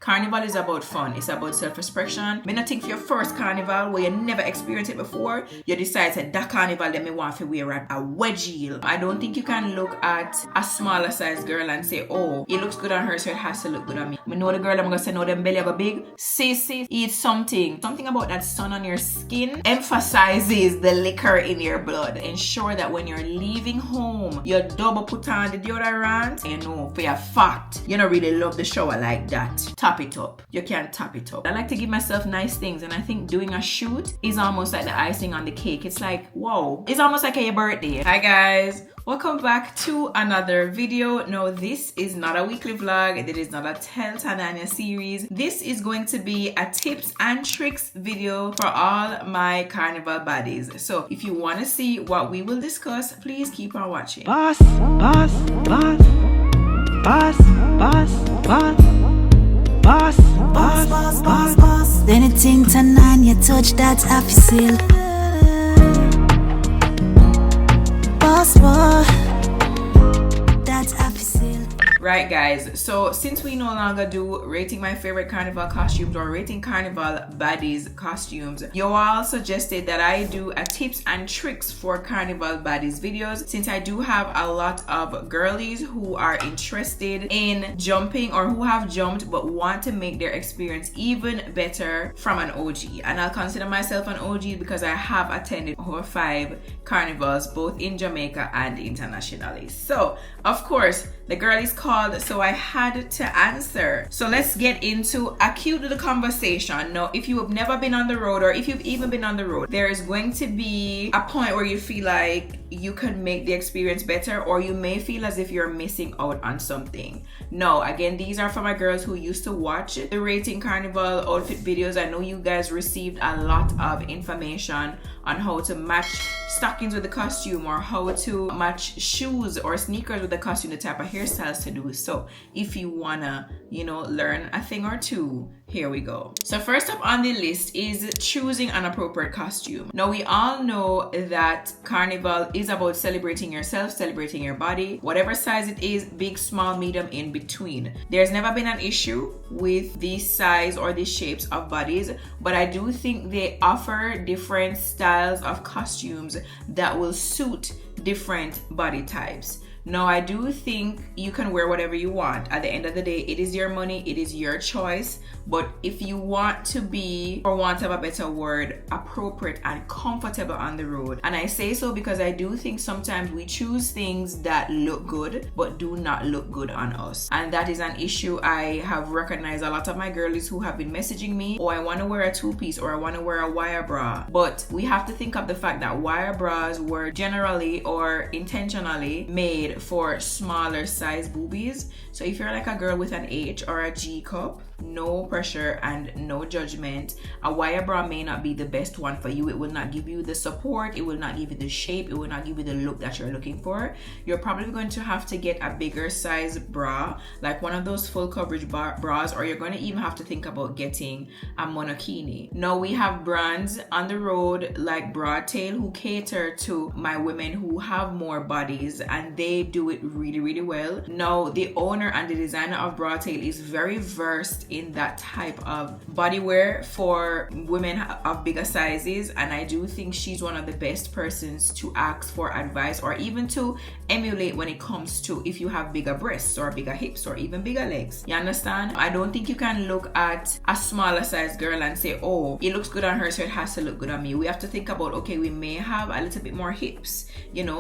Carnival is about fun. It's about self-expression. Me not think for your first carnival where you never experienced it before, you decide that carnival that me want to wear a wedge heel. I don't think you can look at a smaller size girl and say, oh, it looks good on her, so it has to look good on me. Me know the girl I'm gonna say, no, them belly go big. Sissy, eat something. Something about that sun on your skin emphasizes the liquor in your blood. Ensure that when you're leaving home, you double put on the deodorant. You know, for your fact, you don't really love the shower like that. Top it up. You can top it up. I like to give myself nice things, and I think doing a shoot is almost like the icing on the cake. It's like, whoa, it's almost like your birthday. Hi guys, welcome back to another video. No, this is not a weekly vlog. It is not a Tell Tanaania series. This is going to be a tips and tricks video for all my Carnival baddies. So if you want to see what we will discuss, please keep on watching. Boss, boss, boss, boss, boss, boss, boss, boss, boss, boss, boss. Anything Tanaania touch that I feel. Boss, boss, that's I feel. Right guys, so since we no longer do rating my favorite carnival costumes or rating Carnival baddies costumes, you all suggested that I do a tips and tricks for Carnival baddies videos, since I do have a lot of girlies who are interested in jumping or who have jumped but want to make their experience even better from an OG. And I'll consider myself an OG because I have attended over 5 carnivals both in Jamaica and internationally. So of course the girlies called, so I had to answer. So let's get into a cute little conversation. Now, if you have never been on the road, or if you've even been on the road, there is going to be a point where you feel like you could make the experience better, or you may feel as if you're missing out on something. No, again, these are for my girls who used to watch the rating Carnival outfit videos. I know you guys received a lot of information on how to match stockings with the costume, or how to match shoes or sneakers with the costume, the type of hairstyles to do. So if you wanna, learn a thing or two, here we go. So first up on the list is choosing an appropriate costume. Now we all know that Carnival is about celebrating yourself, celebrating your body, whatever size it is, big, small, medium, in between. There's never been an issue with these size or these shapes of bodies, but I do think they offer different styles of costumes that will suit different body types. Now, I do think you can wear whatever you want. At the end of the day, it is your money, it is your choice. But if you want to be, for want of a better word, appropriate and comfortable on the road. And I say so because I do think sometimes we choose things that look good, but do not look good on us. And that is an issue I have recognized. A lot of my girlies who have been messaging me, oh, I want to wear a 2-piece, or I want to wear a wire bra. But we have to think of the fact that wire bras were generally or intentionally made for smaller size boobies. So if you're like a girl with an H or a G cup, no pressure and no judgment. A wire bra may not be the best one for you. It will not give you the support, it will not give you the shape, it will not give you the look that you're looking for. You're probably going to have to get a bigger size bra, like one of those full coverage bras, or you're going to even have to think about getting a monokini. Now we have brands on the road like Broadtail who cater to my women who have more bodies, and they do it really, really well. Now the owner and the designer of Broadtail is very versed in that type of bodywear for women of bigger sizes, and I do think she's one of the best persons to ask for advice or even to emulate when it comes to if you have bigger breasts or bigger hips or even bigger legs. You understand? I don't think you can look at a smaller size girl and say, oh, it looks good on her, so it has to look good on me. We have to think about, okay, we may have a little bit more hips,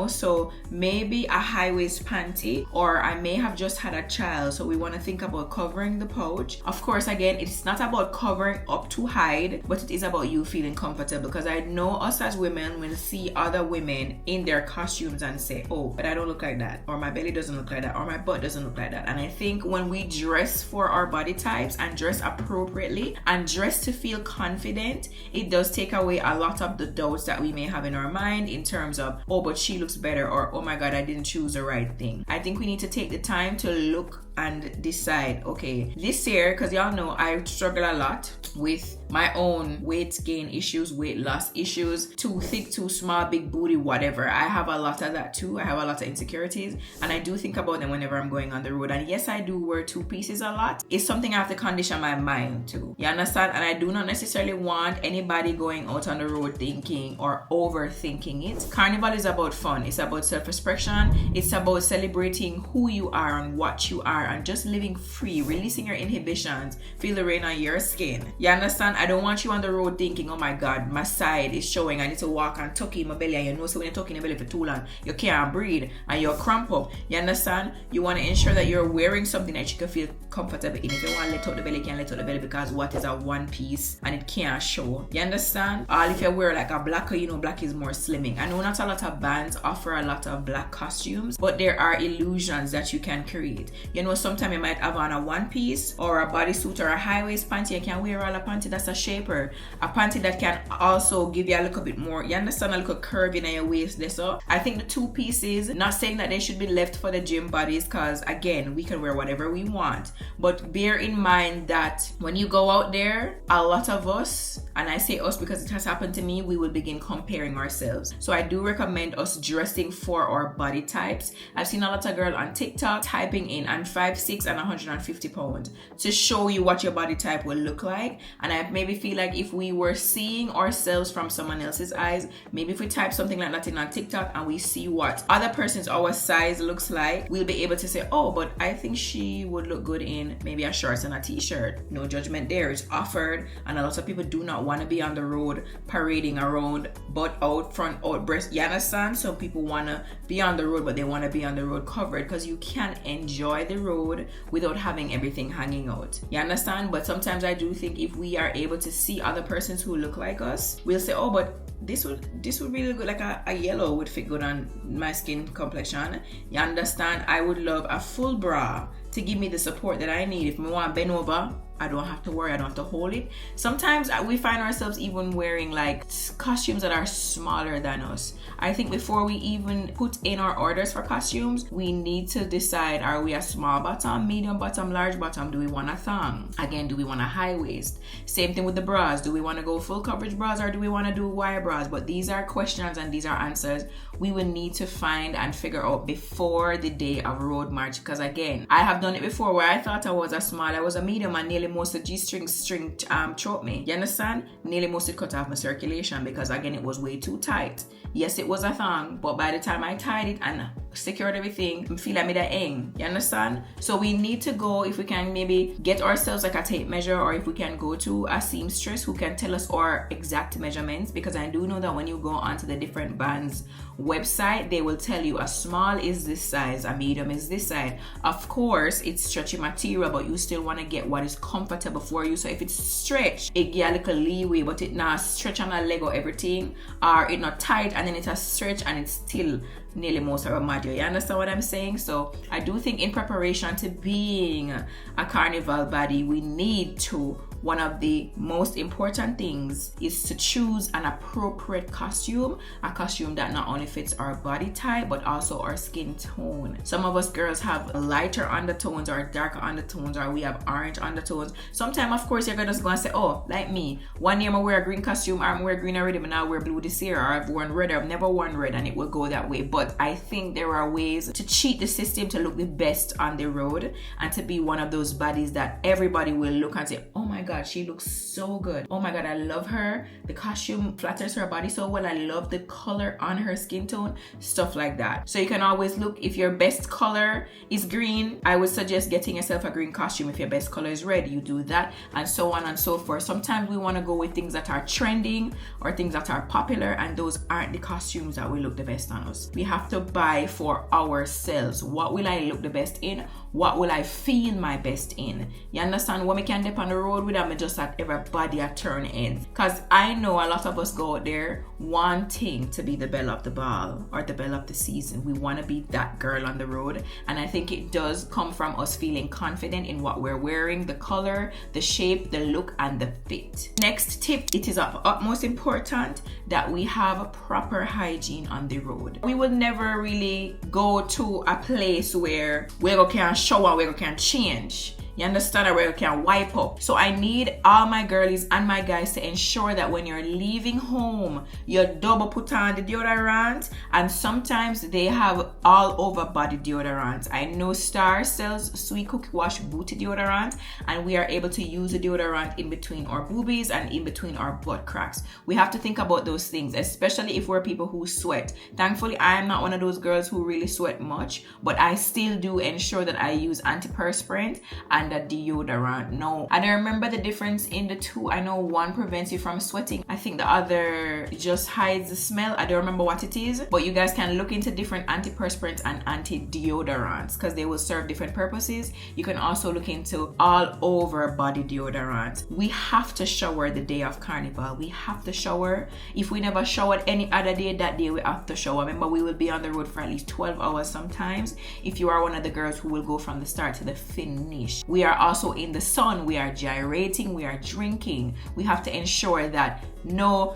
so maybe a high waist panty, or I may have just had a child, so we want to think about covering the pouch. Of course, again, it's not about covering up to hide, but it is about you feeling comfortable, because I know us as women will see other women in their costumes and say, oh, but I don't look like that, or my belly doesn't look like that, or my butt doesn't look like that. And I think when we dress for our body types and dress appropriately and dress to feel confident, it does take away a lot of the doubts that we may have in our mind in terms of, oh, but she looks better, or oh my god, I didn't choose the right thing. I think we need to take the time to look and decide, okay, this year, because y'all know I struggle a lot with my own weight gain issues, weight loss issues, too thick, too small, big booty, whatever. I have a lot of that too. I have a lot of insecurities, and I do think about them whenever I'm going on the road. And yes, I do wear 2 pieces a lot. It's something I have to condition my mind to. You understand? And I do not necessarily want anybody going out on the road thinking or overthinking it. Carnival is about fun. It's about self-expression. It's about celebrating who you are and what you are and just living free, releasing your inhibitions, feel the rain on your skin. You understand? I don't want you on the road thinking, oh my God, my side is showing. I need to walk and tuck in my belly. And you know, so when you're tucking your belly for too long, you can't breathe and you'll cramp up. You understand? You want to ensure that you're wearing something that you can feel comfortable in. If you want to let out the belly, you can let out the belly, because what is a one piece and it can't show. You understand? Or if you wear like a black, you know, black is more slimming. I know not a lot of bands offer a lot of black costumes, but there are illusions that you can create. You know, sometimes you might have on a one piece or a bodysuit or a high waist panty. You can wear all a panty that's a shaper, a panty that can also give you a little bit more, you understand, a little curve in your waist there. So I think the 2 pieces, not saying that they should be left for the gym bodies, because again, we can wear whatever we want, but bear in mind that when you go out there, a lot of us, and I say us because it has happened to me, we will begin comparing ourselves. So I do recommend us dressing for our body types. I've seen a lot of girls on TikTok typing in, I'm 5'6" and 150 pounds, to show you what your body type will look like. And I maybe feel like if we were seeing ourselves from someone else's eyes, maybe if we type something like that in on TikTok and we see what other person's our size looks like, we'll be able to say, oh, but I think she would look good in maybe a shorts and a t-shirt. No judgment there. It's offered, and a lot of people do not want to be on the road parading around butt out, front out, breast. You understand? Some people want to be on the road, but they want to be on the road covered, because you can't enjoy the road without having everything hanging out. You understand? But sometimes I do think if we are able to see other persons who look like us, we'll say, oh, but this would really good, like a yellow would fit good on my skin complexion. You understand? I would love a full bra to give me the support that I need. If I want to bend over, I don't have to worry, I don't have to hold it. Sometimes we find ourselves even wearing like costumes that are smaller than us. I think before we even put in our orders for costumes, we need to decide, are we a small bottom, medium bottom, large bottom? Do we want a thong? Again, do we want a high waist? Same thing with the bras. Do we want to go full coverage bras, or do we want to do wire bras? But these are questions and these are answers we will need to find and figure out before the day of road march. Because again, I have done it before where I thought I was a small, I was a medium, and nearly most of the G-string choked me. You understand? Nearly most it cut off my circulation, because again, it was way too tight. Yes, it was a thong, but by the time I tied it and secured everything, I feel like me that hang. You understand? So we need to go, if we can maybe get ourselves like a tape measure, or if we can go to a seamstress who can tell us our exact measurements, because I do know that when you go onto the different bands website, they will tell you a small is this size, a medium is this size. Of course, it's stretchy material, but you still want to get what is comfortable for you. So if it's stretched, it get a little leeway, but it not stretch on a leg or everything, or it not tight and then it's a stretch and it's still nearly most of a module. You understand what I'm saying? So I do think in preparation to being a Carnival Baddie, we need to, one of the most important things is to choose an appropriate costume, a costume that not only fits our body type but also our skin tone. Some of us girls have lighter undertones or darker undertones, or we have orange undertones. Sometimes, of course, you're gonna just go and say, oh, like me, one year I wear a green costume, or I wear green already, but now I wear blue this year, or I've worn red, or I've never worn red, and it will go that way. But I think there are ways to cheat the system to look the best on the road and to be one of those baddies that everybody will look and say, oh my God, she looks so good. Oh my God, I love her. The costume flatters her body so well. I love the color on her skin tone, stuff like that. So you can always look, if your best color is green, I would suggest getting yourself a green costume. If your best color is red, you do that, and so on and so forth. Sometimes we want to go with things that are trending or things that are popular, and those aren't the costumes that will look the best on us. We have to buy for ourselves. What will I look the best in? What will I feel my best in? You understand? When we can dip on the road with them, just at everybody a turn in. Because I know a lot of us go out there wanting to be the belle of the ball or the belle of the season. We want to be that girl on the road. And I think it does come from us feeling confident in what we're wearing, the color, the shape, the look, and the fit. Next tip, it is of utmost important that we have proper hygiene on the road. We will never really go to a place where we can shower, we can change. You understand? Where you can wipe up. So I need all my girlies and my guys to ensure that when you're leaving home, you double put on the deodorant, and sometimes they have all over body deodorant. I know Star sells Sweet Cookie Wash Booty deodorant, and we are able to use the deodorant in between our boobies and in between our butt cracks. We have to think about those things, especially if we're people who sweat. Thankfully, I am not one of those girls who really sweat much, but I still do ensure that I use antiperspirant and a deodorant. No, and I remember the difference in the two. I know one prevents you from sweating. I think the other just hides the smell. I don't remember what it is, but you guys can look into different antiperspirants and anti-deodorants because they will serve different purposes. You can also look into all over body deodorant. We have to shower the day of Carnival. We have to shower. If we never showered any other day, that day we have to shower. Remember, we will be on the road for at least 12 hours sometimes if you are one of the girls who will go from the start to the finish. We are also in the sun. We are gyrating. We are drinking. We have to ensure that no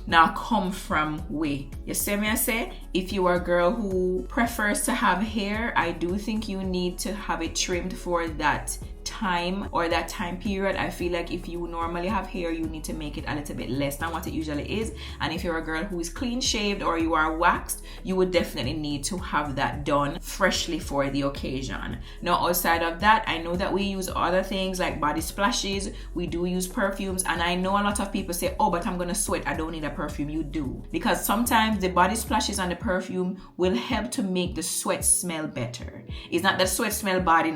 now come from we. You see me I say? If you are a girl who prefers to have hair, I do think you need to have it trimmed for that time or that time period. I feel like if you normally have hair, you need to make it a little bit less than what it usually is. And if you're a girl who is clean shaved or you are waxed, you would definitely need to have that done freshly for the occasion. Now, outside of that, I know that we use other things like body splashes. We do use perfumes, and I know a lot of people say, oh, but I'm gonna sweat, I don't need a perfume. You do, because sometimes the body splashes and the perfume will help to make the sweat smell better. It's not that sweat smell bad,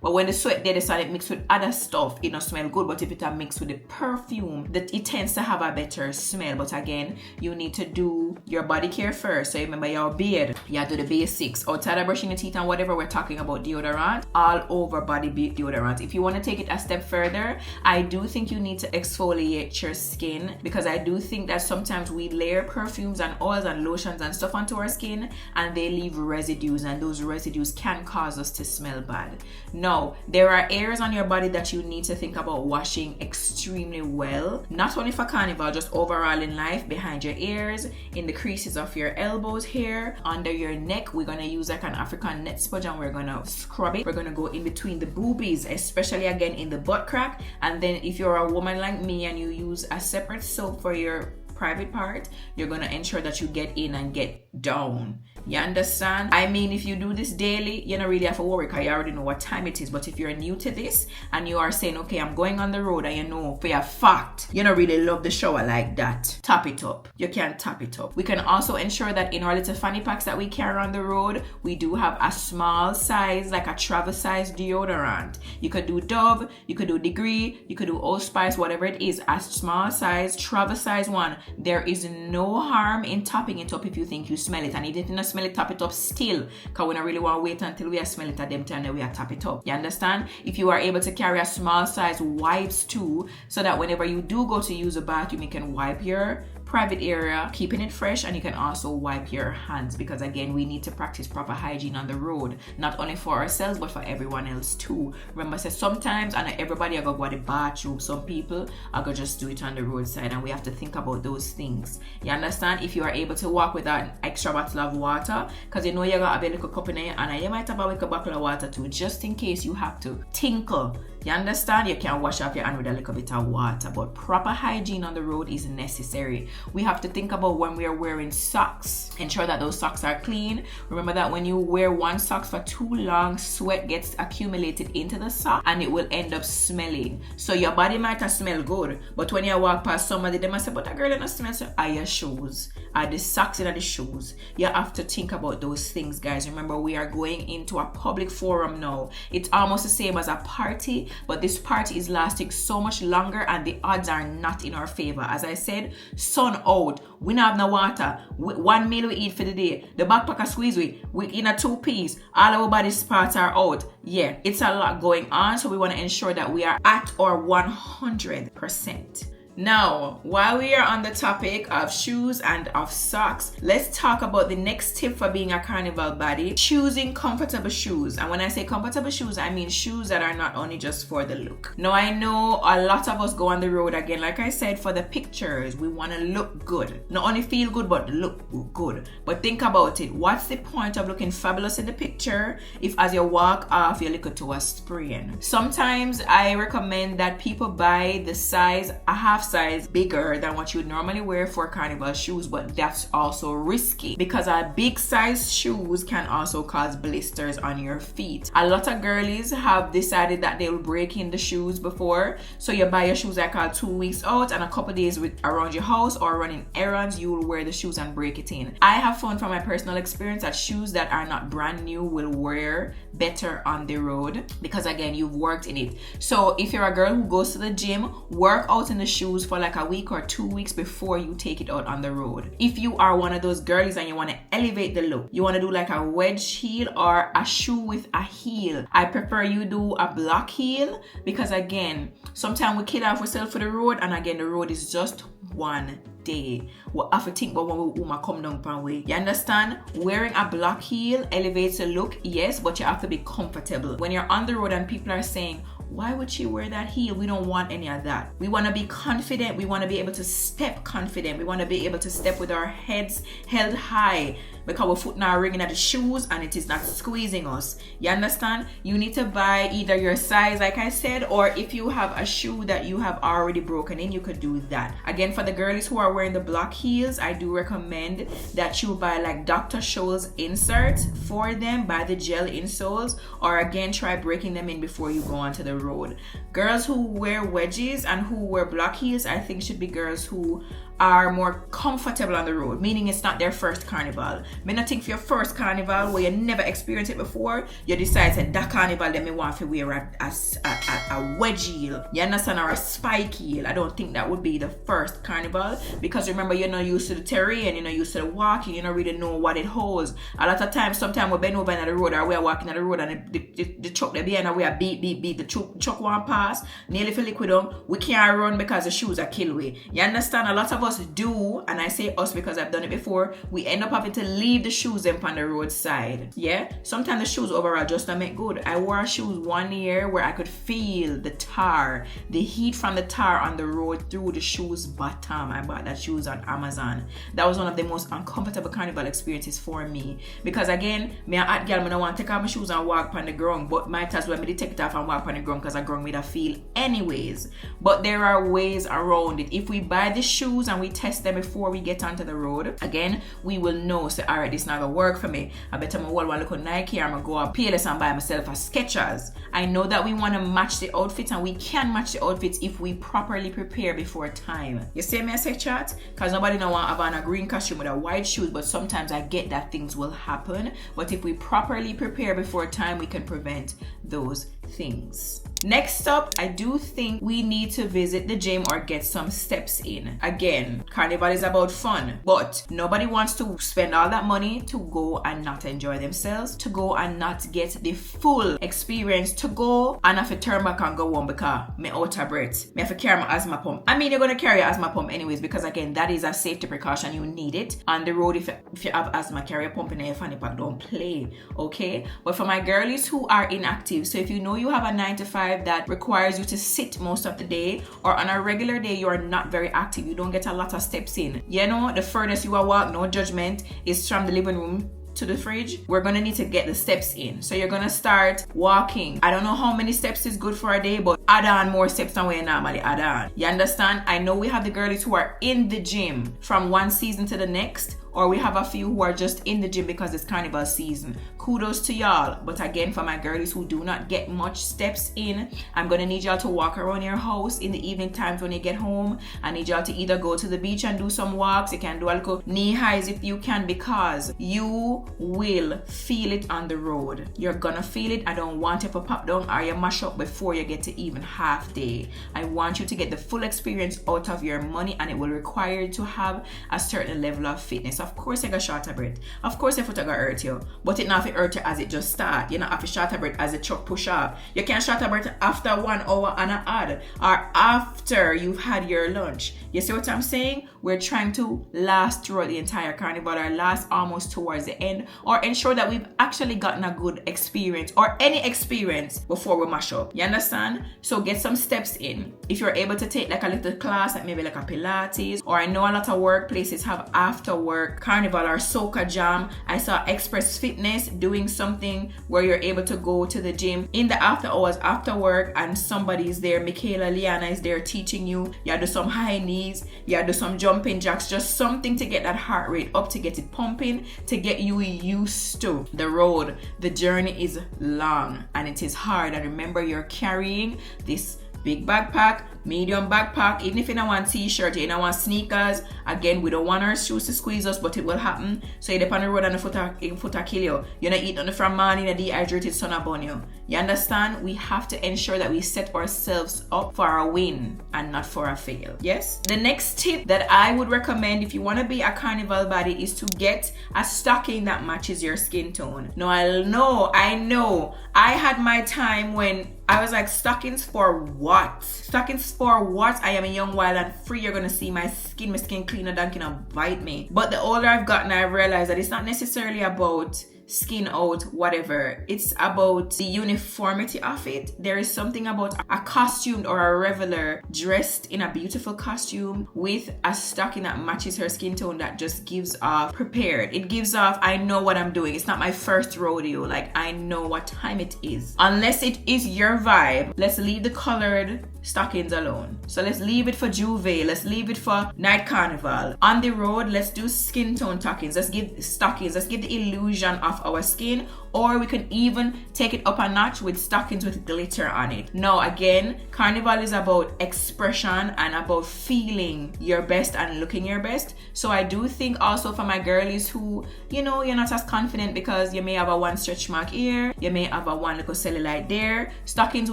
but when the sweat there decide it mixed with other stuff, it don't smell good. But if it are mixed with the perfume, that it tends to have a better smell. But again, you need to do your body care first. So remember your beard, you do the basics. Outside of brushing your teeth and whatever, we're talking about deodorant, all over body deodorant. If you want to take it a step further, I do think you need to exfoliate your skin, because I do think that sometimes we layer perfumes and oils and lotions and stuff onto our skin and they leave residues, and those residues can cause us to smell bad. No, there are areas on your body that you need to think about washing extremely well, not only for Carnival, just overall in life. Behind your ears, in the creases of your elbows here, under your neck, we're going to use like an African net sponge and we're going to scrub it. We're going to go in between the boobies, especially again in the butt crack. And then if you're a woman like me and you use a separate soap for your private part, you're going to ensure that you get in and get down. You understand? I mean, if you do this daily, you don't really have to worry because you already know what time it is. But if you're new to this and you are saying, okay, I'm going on the road, and you know for a fact you don't really love the shower like that, top it up. You can top it up. We can also ensure that in our little fanny packs that we carry on the road, we do have a small size, like a travel size deodorant. You could do Dove, you could do Degree, you could do Old Spice, whatever it is, a small size, travel size one. There is no harm in topping it up if you think you smell it, and if you didn't smell it, top it up still, because we don't really want to wait until we smell it at them time that we top it up. You understand? If you are able to carry a small size wipes too, so that whenever you do go to use a bathroom, you can wipe your private area, keeping it fresh, and you can also wipe your hands, because again, we need to practice proper hygiene on the road, not only for ourselves but for everyone else too. Remember, say sometimes, and everybody are gonna go to the bathroom, some people are gonna just do it on the roadside, and we have to think about those things. You understand? If you are able to walk with an extra bottle of water, because you know you're gonna have a little cup in there, and you might have a little bottle of water too, just in case you have to tinkle. You understand? You can wash off your hand with a little bit of water, but proper hygiene on the road is necessary. We have to think about when we are wearing socks. Ensure that those socks are clean. Remember that when you wear one sock for too long, sweat gets accumulated into the sock and it will end up smelling. So your body might have smell good, but when you walk past somebody, they might say, but a girl doesn't smell. So are your shoes? Are the socks in the shoes? You have to think about those things, guys. Remember, we are going into a public forum now. It's almost the same as a party, but this party is lasting so much longer and the odds are not in our favor. As I said, sun out, we don't have no water, one meal we eat for the day, the backpacker squeeze we in a 2-piece, all our body parts are out. Yeah, it's a lot going on, so we want to ensure that we are at our 100%. Now, while we are on the topic of shoes and of socks, let's talk about the next tip for being a Carnival Baddie: choosing comfortable shoes. And when I say comfortable shoes, I mean shoes that are not only just for the look. Now, I know a lot of us go on the road, again, like I said, for the pictures. We want to look good. Not only feel good, but look good. But think about it. What's the point of looking fabulous in the picture if as you walk off, your little toe is spraying? Sometimes I recommend that people buy the size, a half size bigger than what you would normally wear for Carnival shoes, but that's also risky because a big size shoes can also cause blisters on your feet. A lot of girlies have decided that they will break in the shoes before, so you buy your shoes like 2 weeks out, and a couple days around your house or running errands, you will wear the shoes and break it in. I have found from my personal experience that shoes that are not brand new will wear better on the road because, again, you've worked in it. So if you're a girl who goes to the gym, work out in the shoes for like a week or 2 weeks before you take it out on the road. If you are one of those girlies and you want to elevate the look, you want to do like a wedge heel or a shoe with a heel, I prefer you do a block heel because, again, sometimes we kill off ourselves for the road, and again, the road is just one day. We have to think about when we come down pan way. You understand? Wearing a block heel elevates the look, yes, but you have to be comfortable. When you're on the road and people are saying, why would she wear that heel? We don't want any of that. We want to be confident. We want to be able to step confident. We want to be able to step with our heads held high because we're foot now ringing at the shoes and it is not squeezing us. You understand? You need to buy either your size, like I said, or if you have a shoe that you have already broken in, you could do that. Again, for the girlies who are wearing the block heels, I do recommend that you buy like Dr. Scholl's inserts for them, buy the gel insoles, or again, try breaking them in before you go onto the road. Girls who wear wedges and who wear block heels, I think should be girls who are more comfortable on the road, meaning it's not their first carnival. Me not think for your first carnival where you never experienced it before, you decide that carnival then me want to wear a wedge heel, you understand, or a spike heel. I don't think that would be the first carnival because remember, you're not used to the terrain, you're not used to the walking, you don't really know what it holds. A lot of times, sometimes we bend over in the road or we're walking on the road and the truck they behind and we are beat, the truck one pass, nearly feel liquid on, we can't run because the shoes are kill way. You understand? A lot of us do, and I say us because I've done it before, we end up having to leave the shoes up on the roadside. Yeah, sometimes the shoes overall just don't make good. I wore shoes 1 year where I could feel the tar, the heat from the tar on the road through the shoes bottom. I bought that shoes on Amazon. That was one of the most uncomfortable carnival experiences for me because, again, me a hot girl, I don't want to take off my shoes and walk on the ground, but might as well me take it off and walk on the ground because the ground made a feel anyways. But there are ways around it. If we buy the shoes and we test them before we get onto the road, again, we will know, say, all right, this not gonna work for me. I better hold one look at Nike, or I'm gonna go up Payless and buy myself a Skechers. I know that we want to match the outfits, and we can match the outfits if we properly prepare before time. You see me, I say chat? Because nobody don't want to have on a green costume with a white shoes, but sometimes I get that things will happen. But if we properly prepare before time, we can prevent those things. Next up, I do think we need to visit the gym or get some steps in. Again, carnival is about fun, but nobody wants to spend all that money to go and not enjoy themselves, to go and not get the full experience, to go and have to turn back and go home because me out of breath. Me have to carry my asthma pump. I mean, you're going to carry your asthma pump anyways because, again, that is a safety precaution. You need it. On the road, if you have asthma, carry a pump in your fanny pack. Don't play, okay? But for my girlies who are inactive, so if you know you have a 9 to 5 that requires you to sit most of the day, or on a regular day you are not very active, you don't get a lot of steps in. You know, the furthest you will walk, no judgment, is from the living room to the fridge. We're gonna need to get the steps in. So you're gonna start walking. I don't know how many steps is good for a day, but add on more steps than we normally add on. You understand? I know we have the girlies who are in the gym from one season to the next, or we have a few who are just in the gym because it's carnival season. Kudos to y'all. But again, for my girlies who do not get much steps in, I'm gonna need y'all to walk around your house in the evening times when you get home. I need y'all to either go to the beach and do some walks. You can do a little knee highs if you can, because you will feel it on the road. You're gonna feel it. I don't want you to pop down or you mash up before you get to even even half day. I want you to get the full experience out of your money, and it will require you to have a certain level of fitness. Of course, you got short a breath. Of course, your foot gonna hurt you, but it not have to hurt you as it just start. You not have to short a breath as the truck push up. You can't short a breath after 1 hour and a half, or after you've had your lunch. You see what I'm saying? We're trying to last throughout the entire carnival, or last almost towards the end, or ensure that we've actually gotten a good experience or any experience before we mash up. You understand? So get some steps in. If you're able to take like a little class, like maybe like a Pilates, or I know a lot of workplaces have after work carnival or soca jam. I saw Express Fitness doing something where you're able to go to the gym in the after hours after work, and somebody's there. Michaela Liana is there teaching you. You do some high knees, you do some jumping jacks, just something to get that heart rate up, to get it pumping, to get you used to the road. The journey is long and it is hard, and remember, you're carrying this big backpack, medium backpack. Even if you don't want t-shirt, you don't want sneakers, again, we don't want our shoes to squeeze us, but it will happen. So you depend on the road and the foot kill you. You're not eating nothing from morning, a dehydrated son upon you. You understand? We have to ensure that we set ourselves up for a win and not for a fail. Yes? The next tip that I would recommend if you want to be a carnival baddie is to get a stocking that matches your skin tone. Now, I know. I had my time when I was like, stockings for what? Stockings for what? I am a young, wild, and free. You're gonna see my skin cleaner than can bite me. But the older I've gotten, I've realized that it's not necessarily about skin out, whatever. It's about the uniformity of it. There is something about a costume or a reveler dressed in a beautiful costume with a stocking that matches her skin tone that just gives off prepared. It gives off, I know what I'm doing. It's not my first rodeo. Like, I know what time it is. Unless it is your vibe, let's leave the colored stockings alone. So let's leave it for Juve. Let's leave it for night carnival. On the road, let's do skin tone stockings. Let's give the illusion of our skin, or we can even take it up a notch with stockings with glitter on it. Now, again, carnival is about expression and about feeling your best and looking your best. So I do think also for my girlies who, you're not as confident because you may have a one stretch mark here, you may have a one little cellulite there. Stockings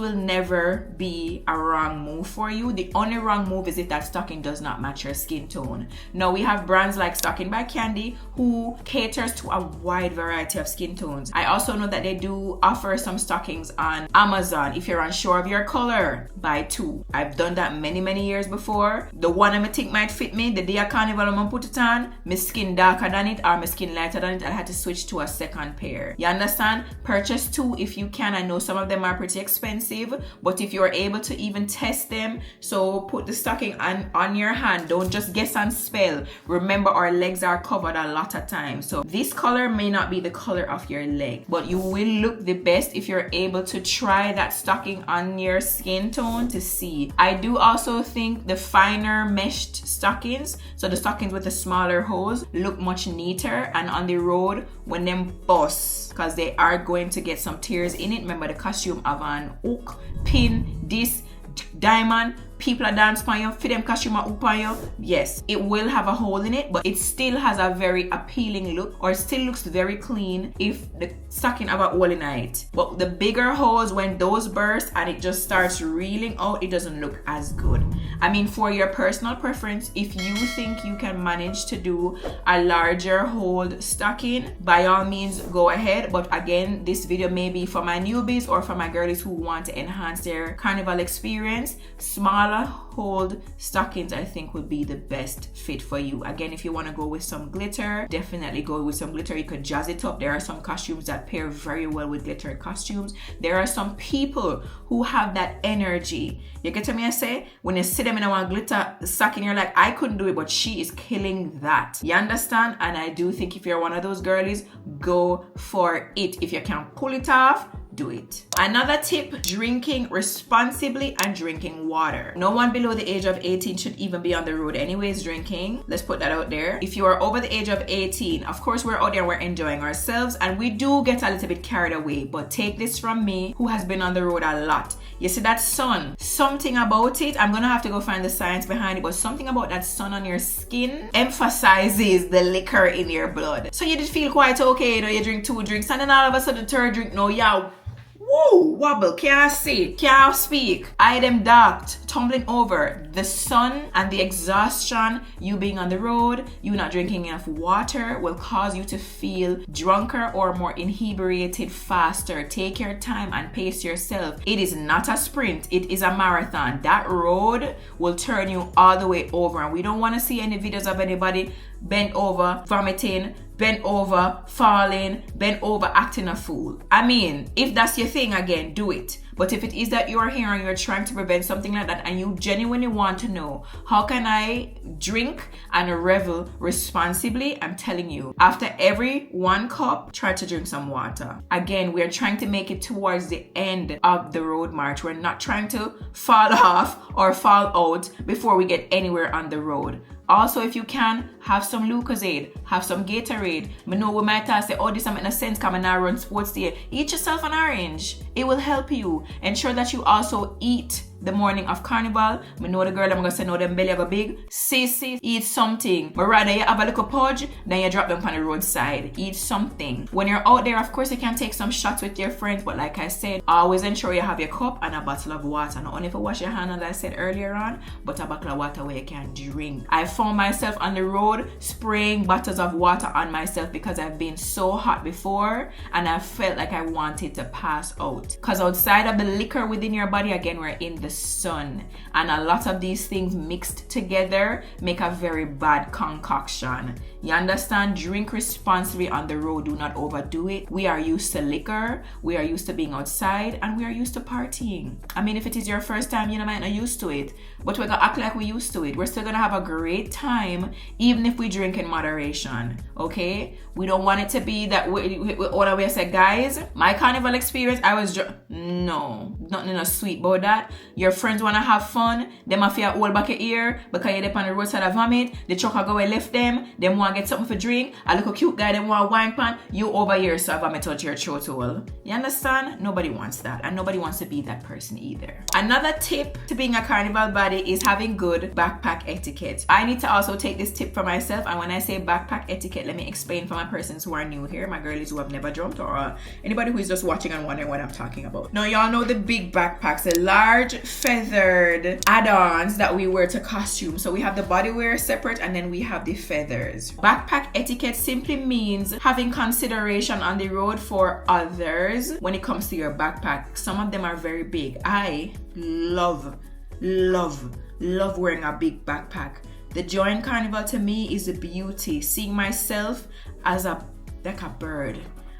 will never be a wrong move for you. The only wrong move is if that stocking does not match your skin tone. Now, we have brands like Stocking by Candy who caters to a wide variety of skin tones. I also know that they do offer some stockings on Amazon. If you're unsure of your color, buy two. I've done that many years before. The one I think might fit me, the day of carnival I'm gonna put it on, my skin darker than it or my skin lighter than it, I had to switch to a second pair. You understand? Purchase two if you can. I know some of them are pretty expensive, but if you're able to even test them, so put the stocking on your hand. Don't just guess and spell. Remember, our legs are covered a lot of times, so this color may not be the color of your leg, but you will look the best if you're able to try that stocking on your skin tone to see. I do also think the finer meshed stockings, so the stockings with the smaller holes, look much neater, and on the road when them bust, because they are going to get some tears in it. Remember, the costume have an hook, pin, this diamond, people are dance on you, for them costume up on you. Yes, it will have a hole in it, but it still has a very appealing look, or it still looks very clean if the stocking have a hole in it. But the bigger holes, when those burst and it just starts reeling out, it doesn't look as good. I mean, for your personal preference, if you think you can manage to do a larger hold stocking, by all means go ahead. But again, this video may be for my newbies or for my girlies who want to enhance their carnival experience. Smaller hold stockings, I think, would be the best fit for you. Again, if you want to go with some glitter, definitely go with some glitter. You could jazz it up. There are some costumes that pair very well with glittered costumes. There are some people who have that energy. You get what I say? When you see them in a one glitter stocking, you're like, I couldn't do it, but she is killing that. You understand? And I do think if you're one of those girlies, go for it. If you can pull it off, do it. Another tip, drinking responsibly and drinking water. No one below the age of 18 should even be on the road anyways drinking. Let's put that out there. If you are over the age of 18, of course we're out there, we're enjoying ourselves, and we do get a little bit carried away, but take this from me who has been on the road a lot. You see that sun, something about it, I'm gonna have to go find the science behind it, but something about that sun on your skin emphasizes the liquor in your blood. So you did feel quite okay, you drink 2 drinks, and then all of a sudden the 3rd drink, no, yeah, Woo, wobble, can't see, can't speak, eye them darked, tumbling over. The sun and the exhaustion, you being on the road, you not drinking enough water will cause you to feel drunker or more inebriated faster. Take your time and pace yourself. It is not a sprint, it is a marathon. That road will turn you all the way over, and we don't want to see any videos of anybody bent over, vomiting, bent over, falling, bent over, acting a fool. I mean, if that's your thing, again, do it. But if it is that you're here and you're trying to prevent something like that and you genuinely want to know, how can I drink and revel responsibly? I'm telling you, after every 1 cup, try to drink some water. Again, we're trying to make it towards the end of the road march. We're not trying to fall off or fall out before we get anywhere on the road. Also, if you can, have some Lucozade, have some Gatorade. I know we might say, oh, this doesn't make sense, come and I run sports day. Eat yourself an orange. It will help you. Ensure that you also eat the morning of Carnival. I know the girl, I'm going to say, no, them belly go big. Sissy, eat something. But rather you have a little pudge, then you drop them on the roadside. Eat something. When you're out there, of course, you can take some shots with your friends. But like I said, always ensure you have your cup and a bottle of water. Not only for wash your hands, as I said earlier on, but a bottle of water where you can drink. I found myself on the road spraying bottles of water on myself because I've been so hot before and I felt like I wanted to pass out. Because outside of the liquor within your body, again, we're in the sun, and a lot of these things mixed together make a very bad concoction. You understand? Drink responsibly on the road. Do not overdo it. We are used to liquor, we are used to being outside, and we are used to partying. I mean, if it is your first time, you might not used to it, but we're gonna act like we're used to it. We're still gonna have a great time even if we drink in moderation. Okay, we don't want it to be that what we say, guys, my carnival experience, I was no, nothing sweet about that. Your friends want to have fun, them have to hold back your ear because you're up on the roadside of vomit, the trucker go and left them want to get something for drink, a little cute guy them want wine pan, you over here so vomit out your throat hole. You understand? Nobody wants that, and nobody wants to be that person either. Another tip to being a carnival baddie is having good backpack etiquette. I need to also take this tip for myself, and when I say backpack etiquette, let me explain for my persons who are new here, my girlies who have never jumped, or anybody who is just watching and wondering what I'm talking about. Now, y'all know the big backpacks, the large feathered add-ons that we wear to costumes. So we have the body wear separate, and then we have the feathers. Backpack etiquette simply means having consideration on the road for others when it comes to your backpack. Some of them are very big. I love wearing a big backpack. The joy in carnival to me is the beauty, seeing myself as like a bird.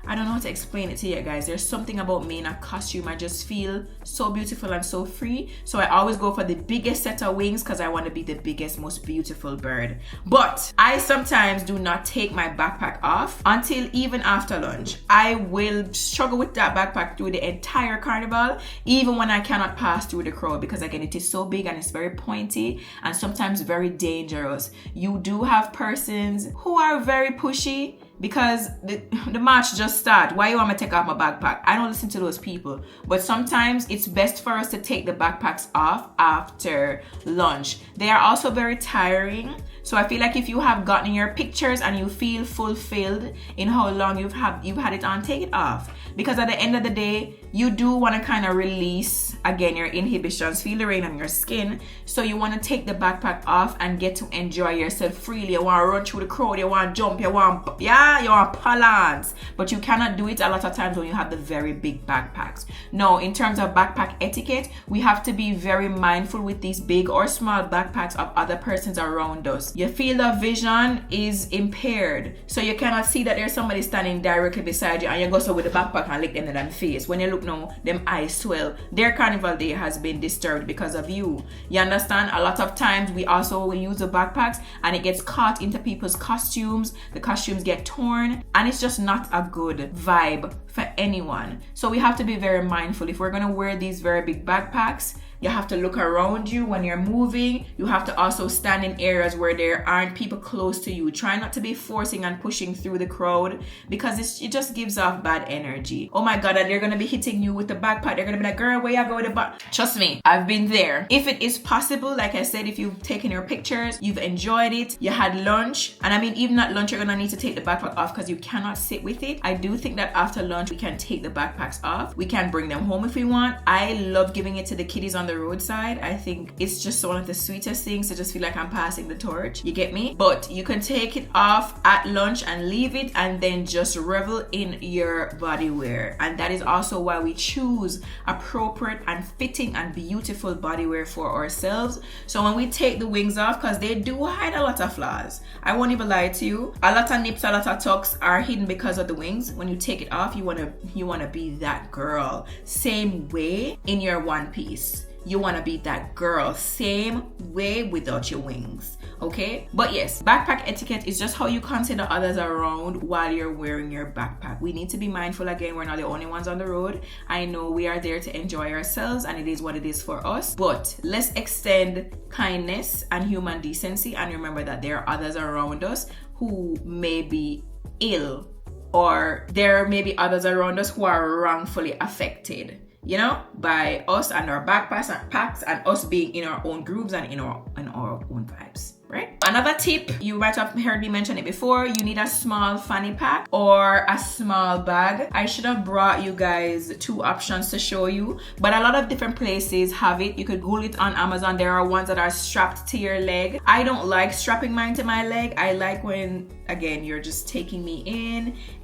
I don't know how to explain it to you guys. There's something about me in a costume. I just feel so beautiful and so free. So I always go for the biggest set of wings because I want to be the biggest, most beautiful bird. But I sometimes do not take my backpack off until even after lunch. I will struggle with that backpack through the entire carnival, even when I cannot pass through the crowd, because again, it is so big and it's very pointy and sometimes very dangerous. You do have persons who are very pushy, because the march just started. Why you want me to take off my backpack? I don't listen to those people. But sometimes it's best for us to take the backpacks off after lunch. They are also very tiring. So I feel like if you have gotten your pictures and you feel fulfilled in how long you've had it on, take it off. Because at the end of the day, you do want to kind of release, again, your inhibitions, feel the rain on your skin. So you want to take the backpack off and get to enjoy yourself freely. You want to run through the crowd, you want to jump, you want balance. But you cannot do it a lot of times when you have the very big backpacks. No, in terms of backpack etiquette, we have to be very mindful with these big or small backpacks of other persons around us. Your field of vision is impaired, so you cannot see that there's somebody standing directly beside you and you go so with the backpack and lick them in the face. When you look now, them eyes swell. Their carnival day has been disturbed because of you. You understand? A lot of times we also use the backpacks and it gets caught into people's costumes. The costumes get torn and it's just not a good vibe for anyone. So we have to be very mindful. If we're going to wear these very big backpacks, You have to look around you when you're moving. You have to also stand in areas where there aren't people close to you. Try not to be forcing and pushing through the crowd because it just gives off bad energy. Oh my God, and they're gonna be hitting you with the backpack. They're gonna be like, girl, where you go with the back? Trust me, I've been there. If it is possible, like I said, if you've taken your pictures, you've enjoyed it, you had lunch, and I mean, even at lunch, you're gonna need to take the backpack off because you cannot sit with it. I do think that after lunch, we can take the backpacks off. We can bring them home if we want. I love giving it to the kiddies on the roadside. I think it's just one of the sweetest things to just feel like I'm passing the torch. You get me? But you can take it off at lunch and leave it and then just revel in your body wear. And that is also why we choose appropriate and fitting and beautiful body wear for ourselves. So when we take the wings off, because they do hide a lot of flaws, I won't even lie to you, a lot of nips, a lot of tucks are hidden because of the wings. When you take it off, you wanna be that girl. Same way in your one piece. You want to be that girl, same way without your wings, okay? But yes, backpack etiquette is just how you consider others around while you're wearing your backpack. We need to be mindful. Again, we're not the only ones on the road. I know we are there to enjoy ourselves and it is what it is for us, but let's extend kindness and human decency and remember that there are others around us who may be ill, or there may be others around us who are wrongfully affected, you know, by us and our backpacks and packs and us being in our own grooves and in our own vibes, right? Another tip, you might have heard me mention it before, you need a small fanny pack or a small bag. I should have brought you guys 2 options to show you, but a lot of different places have it. You could Google it on Amazon. There are ones that are strapped to your leg. I don't like strapping mine to my leg. I like when, again, you're just taking me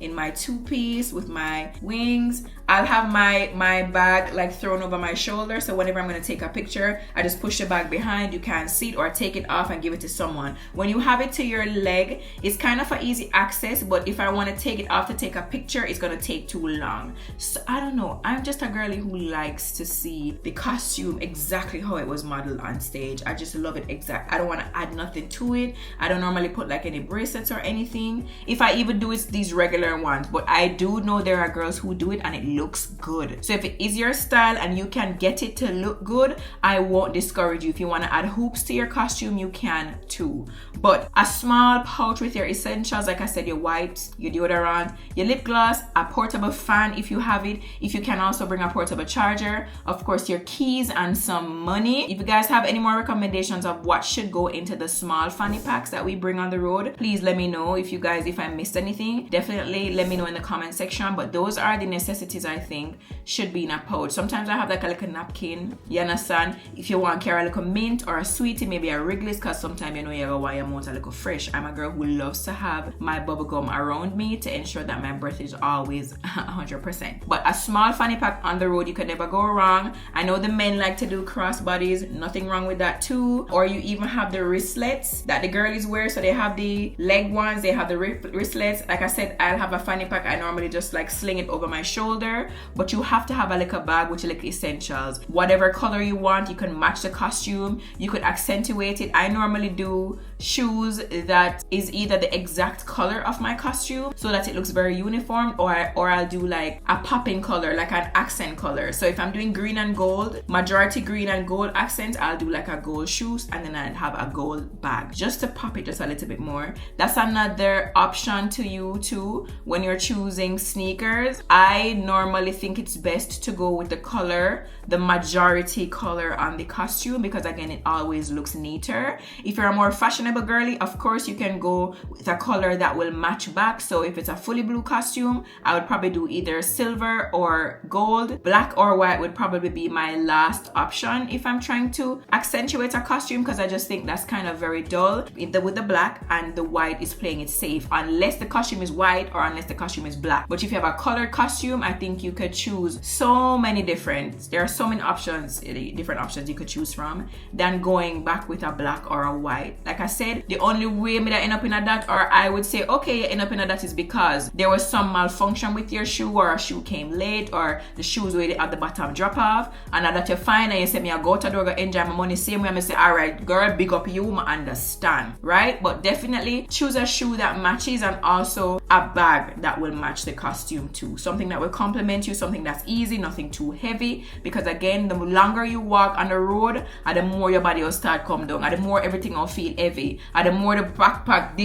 in my 2-piece with my wings. I'll have my bag like thrown over my shoulder, so whenever I'm going to take a picture, I just push the bag behind. You can't see it, or take it off and give it to someone. When you have it to your leg, it's kind of an easy access, but if I want to take it off to take a picture, it's going to take too long. So I don't know, I'm just a girly who likes to see the costume exactly how it was modeled on stage. I just love it exact. I don't want to add nothing to it. I don't normally put like any bracelets or anything. If I even do, it's these regular ones, but I do know there are girls who do it and it looks good. So if it is your style and you can get it to look good, I won't discourage you. If you want to add hoops to your costume, you can too. But a small pouch with your essentials, like I said, your wipes, your deodorant, your lip gloss, a portable fan if you have it. If you can also bring a portable charger, of course your keys and some money. If you guys have any more recommendations of what should go into the small fanny packs that we bring on the road, please let me know. If I missed anything, definitely let me know in the comment section. But those are the necessities I think should be in a pouch. Sometimes I have like a little napkin, you understand? If you want to carry a little mint or a sweetie, maybe a Wrigley's, because sometimes you know you want your mouth a little fresh. I'm a girl who loves to have my bubble gum around me to ensure that my breath is always 100%. But a small fanny pack on the road, you can never go wrong. I know the men like to do crossbodies, nothing wrong with that too. Or you even have the wristlets that the girlies wear. So they have the leg ones, they have the wristlets. Like I said, I'll have a fanny pack. I normally just like sling it over my shoulder, but you have to have a little bag with your little essentials. Whatever color you want, you can match the costume, you could accentuate it. I normally do shoes that is either the exact color of my costume so that it looks very uniform, or I'll do like a popping color, like an accent color. So if I'm doing green and gold, majority green and gold accent, I'll do like a gold shoes and then I'll have a gold bag just to pop it just a little bit more. That's another option to you too when you're choosing sneakers. I normally think it's best to go with the color, the majority color on the costume, because again, it always looks neater. If you're a more fashionable girly, of course you can go with a color that will match back. So if it's a fully blue costume, I would probably do either silver or gold. Black or white would probably be my last option if I'm trying to accentuate a costume, because I just think that's kind of very dull with the black, and the white is playing it safe unless the costume is white or unless the costume is black. But if you have a colored costume, I think you could choose so many different, there are so many options, different options you could choose from than going back with a black or a white. Like I said, the only way me that end up in a that, or I would say okay, you end up in a that, is because there was some malfunction with your shoe, or a shoe came late, or the shoes were at the bottom drop off, and that you find and you say me I go to the door, go enjoy my money, same way I say alright girl, big up you, I understand, right? But definitely choose a shoe that matches, and also a bag that will match the costume too. Something that will complement you, something that's easy, nothing too heavy. Because again, the longer you walk on the road, and the more your body will start come down, and the more everything will feel heavy, and the more the backpack,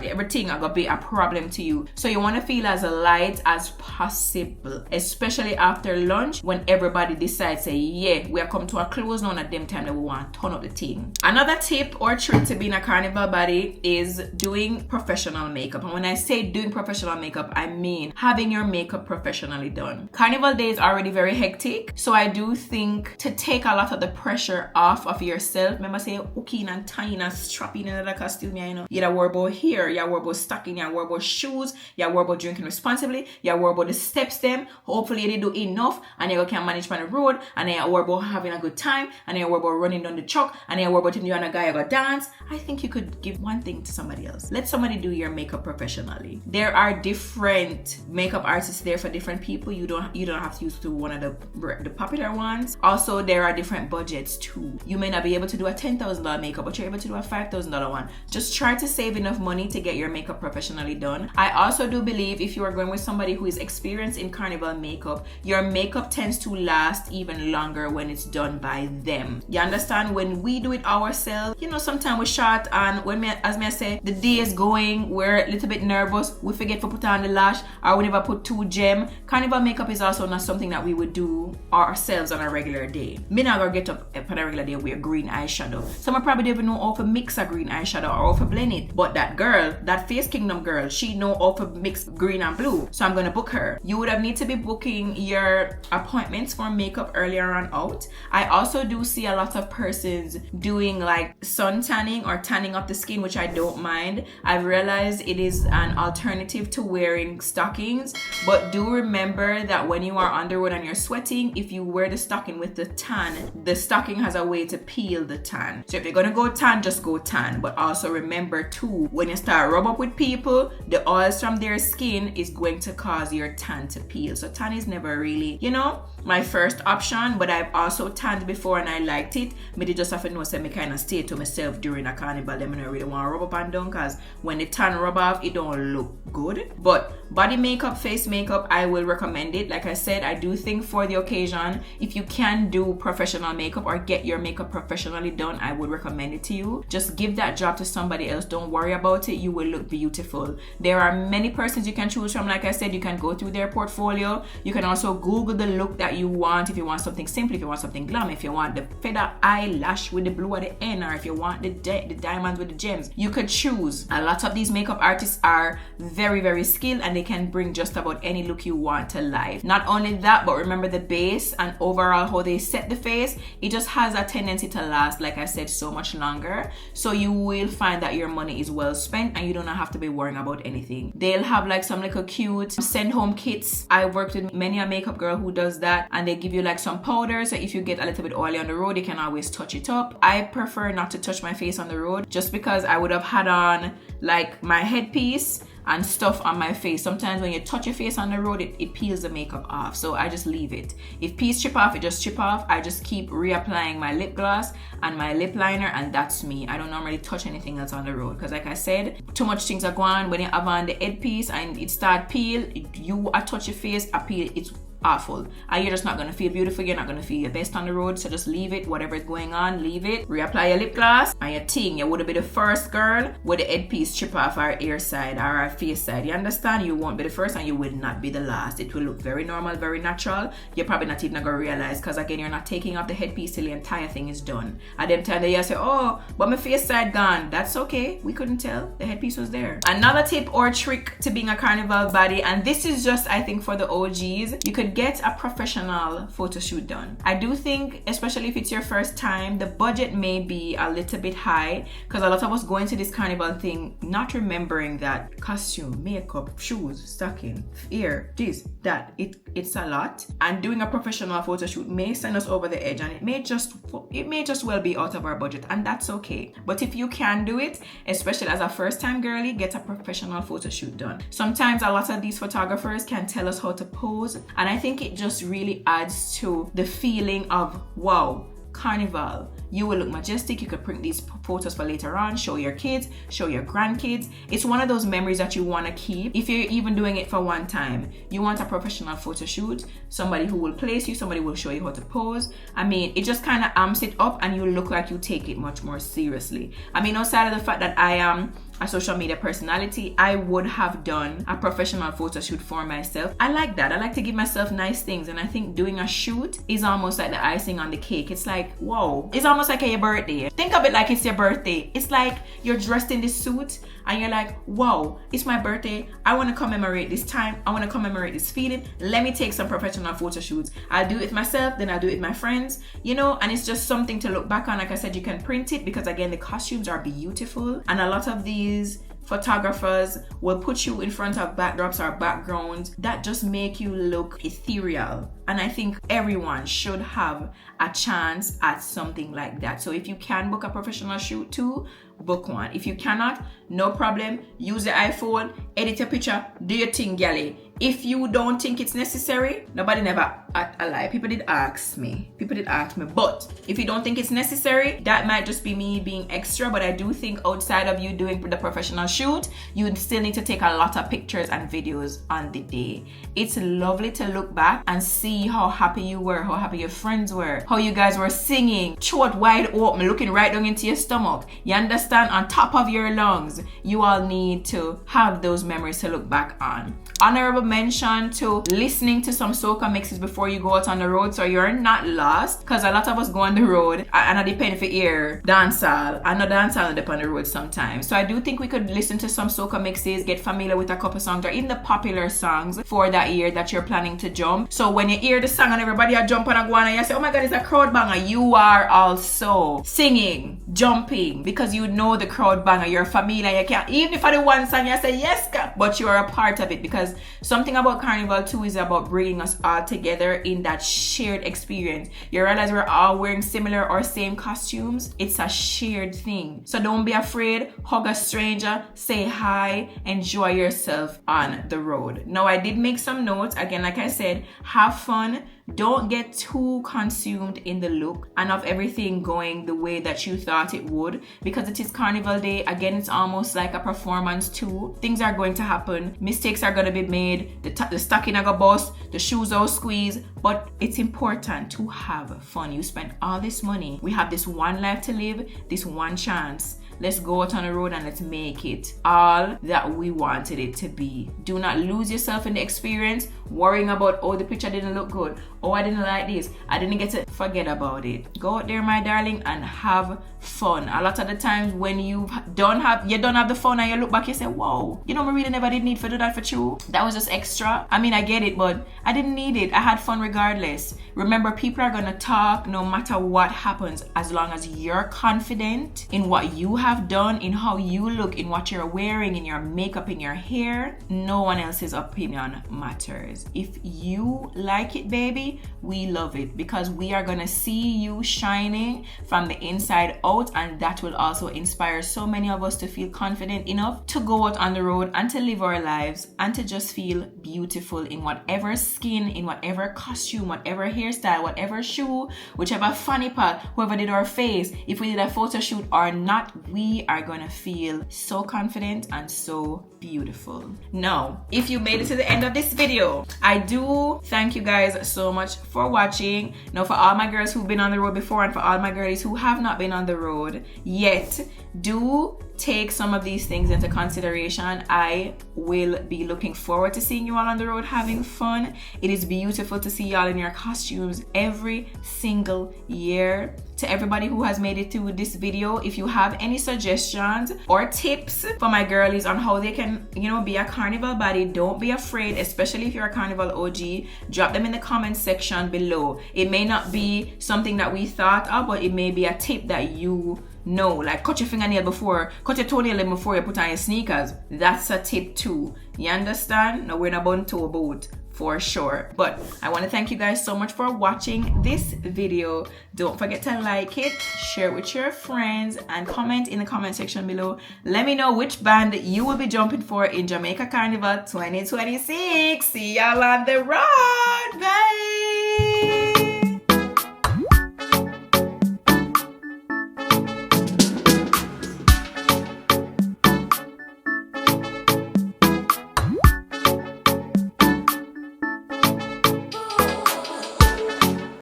everything are gonna be a problem to you. So you want to feel as light as possible, especially after lunch when everybody decides, say, yeah, we are come to a close now at them time that we want to turn up the thing. Another tip or trick to being a carnival baddie is doing professional makeup. And when I say doing professional makeup, I mean having your makeup professionally done. Carnival day is already very hectic, so I do think to take a lot of the pressure off of yourself. Remember say hooking and tying and strapping in the costume, you know. You worry about hair, you worry about stocking, you worry about shoes, you worry about drinking responsibly, you worry about the steps them. Hopefully they do enough and you can manage on the road, and then you worry about having a good time, and then you worry about running down the chalk, and then you worry about if you and a guy you go dance. I think you could give one thing to somebody else. Let somebody do your makeup professionally. There are different makeup artists there for different people. You don't have to use to one of the popular ones. Also, there are different budgets too. You may not be able to do a $10,000 makeup, but you're able to do a $5,000 one. Just try to save enough money to get your makeup professionally done. I also do believe if you are going with somebody who is experienced in carnival makeup, your makeup tends to last even longer when it's done by them. You understand? When we do it ourselves, you know, sometimes we short, and when as I say, the day is going, we're a little bit nervous, we forget to put on the lash, or we never put 2 gem. Carnival makeup is also not something that we would do ourselves on a regular day. Me not gonna get up on a regular day with green eyeshadow. Some probably don't even know how to mix a green eyeshadow or how to blend it. But that girl, that Face Kingdom girl, she know how to mix green and blue. So I'm gonna book her. You would have need to be booking your appointments for makeup earlier on out. I also do see a lot of persons doing like sun tanning or tanning up the skin, which I don't mind. I've realized it is an alternative to wearing stockings, but do remember that when you are on the road and you're sweating, if you wear the stocking with the tan, the stocking has a way to peel the tan. So if you're gonna go tan, just go tan. But also remember too, when you start rub up with people, the oils from their skin is going to cause your tan to peel. So tan is never really, you know, my first option, but I've also tanned before and I liked it. Me just have to know say me kind of stay to myself during a carnival. Them I don't really want to rub up and down, because when the tan rub off, it don't look good. But body makeup, face makeup, I will recommend it. Like I said, I do think for the occasion, if you can do professional makeup or get your makeup professionally done, I would recommend it to you. Just give that job to somebody else. Don't worry about it. You will look beautiful. There are many persons you can choose from. Like I said, you can go through their portfolio. You can also Google the look that you want. If you want something simple, if you want something glam, if you want the feather eyelash with the blue at the end, or if you want the diamonds with the gems, you could choose. A lot of these makeup artists are very, very skilled, and they can bring just about any look you want to life. Not only that, but remember the base and overall how they set the face, it just has a tendency to last, like I said, so much longer. So you will find that your money is well spent and you don't have to be worrying about anything. They'll have like some little cute send home kits. I worked with many a makeup girl who does that, and they give you like some powder, so if you get a little bit oily on the road, you can always touch it up. I prefer not to touch my face on the road just because I would have had on like my headpiece and stuff on my face. Sometimes when you touch your face on the road, it peels the makeup off, so I just leave it. If piece chip off, it just chip off. I just keep reapplying my lip gloss and my lip liner, and that's me. I don't normally touch anything else on the road because, like I said, too much things are going on. When you have on the headpiece and it start peel, you touch your face, I peel, it's awful, and you're just not going to feel beautiful. You're not going to feel your best on the road, so just leave it. Whatever is going on, leave it. Reapply your lip gloss and your thing. You would be the first girl with the headpiece chip off our ear side or our face side. You understand? You won't be the first and you will not be the last. It will look very normal, very natural. You're probably not even going to realize, because again, you're not taking off the headpiece till the entire thing is done. At them time they say, oh, but my face side gone. That's okay, we couldn't tell, the headpiece was there. Another tip or trick to being a carnival baddie, and this is just I think for the OGs, you could get a professional photo shoot done. I do think, especially if it's your first time, the budget may be a little bit high, because a lot of us go into this carnival thing not remembering that costume, makeup, shoes, stocking, ear, this, that, it's a lot, and doing a professional photo shoot may send us over the edge, and it may just well be out of our budget, and that's okay. But if you can do it, especially as a first time girly, get a professional photo shoot done. Sometimes a lot of these photographers can tell us how to pose, and I think it just really adds to the feeling of wow, carnival. You will look majestic. You could print these photos for later on, show your kids, show your grandkids. It's one of those memories that you want to keep. If you're even doing it for one time, you want a professional photo shoot, somebody who will place you, somebody will show you how to pose. I mean, it just kind of amps it up and you look like you take it much more seriously. I mean, outside of the fact that I am a social media personality, I would have done a professional photo shoot for myself. I like that. I like to give myself nice things, and I think doing a shoot is almost like the icing on the cake. It's like, whoa, it's almost like your birthday. Think of it like it's your birthday. It's like you're dressed in this suit and you're like, whoa, it's my birthday. I want to commemorate this time. I want to commemorate this feeling. Let me take some professional photo shoots. I'll do it myself, then I'll do it with my friends, you know, and it's just something to look back on. Like I said, you can print it because again, the costumes are beautiful, and a lot of these photographers will put you in front of backdrops or backgrounds that just make you look ethereal. And I think everyone should have a chance at something like that. So if you can book a professional shoot too, book one. If you cannot, no problem. Use the iPhone, edit your picture, do your thing, galley. If you don't think it's necessary, nobody never a lie. People did ask me. But if you don't think it's necessary, that might just be me being extra. But I do think outside of you doing the professional shoot, you still need to take a lot of pictures and videos on the day. It's lovely to look back and see how happy you were, how happy your friends were, how you guys were singing, throat wide open, looking right down into your stomach. You understand? On top of your lungs. You all need to have those memories to look back on. Honorable mention to listening to some soca mixes before you go out on the road so you're not lost, because a lot of us go on the road and I depend for ear dancehall. I know dancehall end up on the road sometimes, so I do think we could listen to some soca mixes, get familiar with a couple songs or even the popular songs for that year that you're planning to jump. So when you hear the song and everybody are jumping and going and you say, oh my god, it's a crowd banger, you are also singing, jumping, because you know the crowd banger, you're familiar. You can't, even if I do one song you say yes, but you're a part of it, because something about Carnival too is about bringing us all together in that shared experience. You realize we're all wearing similar or same costumes. It's a shared thing. So don't be afraid. Hug a stranger, say hi, enjoy yourself on the road. Now, I did make some notes. Again, like I said, have fun. Don't get too consumed in the look and of everything going the way that you thought it would, because it is Carnival Day. Again, it's almost like a performance too. Things are going to happen. Mistakes are going to be made. The stocking are going to bust. The shoes are squeeze. But it's important to have fun. You spent all this money. We have this one life to live, this one chance. Let's go out on the road and let's make it all that we wanted it to be. Do not lose yourself in the experience, worrying about, oh, the picture didn't look good. Oh, I didn't like this. I didn't get it. Forget about it. Go out there, my darling, and have fun. A lot of the times when you don't have the fun and you look back, you say, whoa, you know, I really never did need to do that for you. That was just extra. I mean, I get it, but I didn't need it. I had fun regardless. Remember, people are going to talk no matter what happens, as long as you're confident in what you have done, in how you look, in what you're wearing, in your makeup, in your hair. No one else's opinion matters. If you like it, baby, we love it, because we are going to see you shining from the inside out, and that will also inspire so many of us to feel confident enough to go out on the road and to live our lives and to just feel beautiful in whatever skin, in whatever costume, whatever hairstyle, whatever shoe, whichever fanny pack, whoever did our face, if we did a photo shoot or not, we are going to feel so confident and so beautiful. Now, if you made it to the end of this video, I do thank you guys so much for watching. Now, for all my girls who've been on the road before and for all my girlies who have not been on the road yet, do take some of these things into consideration. I will be looking forward to seeing you all on the road having fun. It is beautiful to see y'all in your costumes every single year. To everybody who has made it through this video, if you have any suggestions or tips for my girlies on how they can, you know, be a Carnival Baddie, don't be afraid, especially if you're a Carnival OG. Drop them in the comment section below. It may not be something that we thought of, but it may be a tip that you know, like cut your fingernail before, cut your toenail before you put on your sneakers. That's a tip too. You understand? No, we're not about to boat for sure. But I want to thank you guys so much for watching this video. Don't forget to like it, share it with your friends, and comment in the comment section below. Let me know which band you will be jumping for in Jamaica Carnival 2026. See y'all on the road. Bye.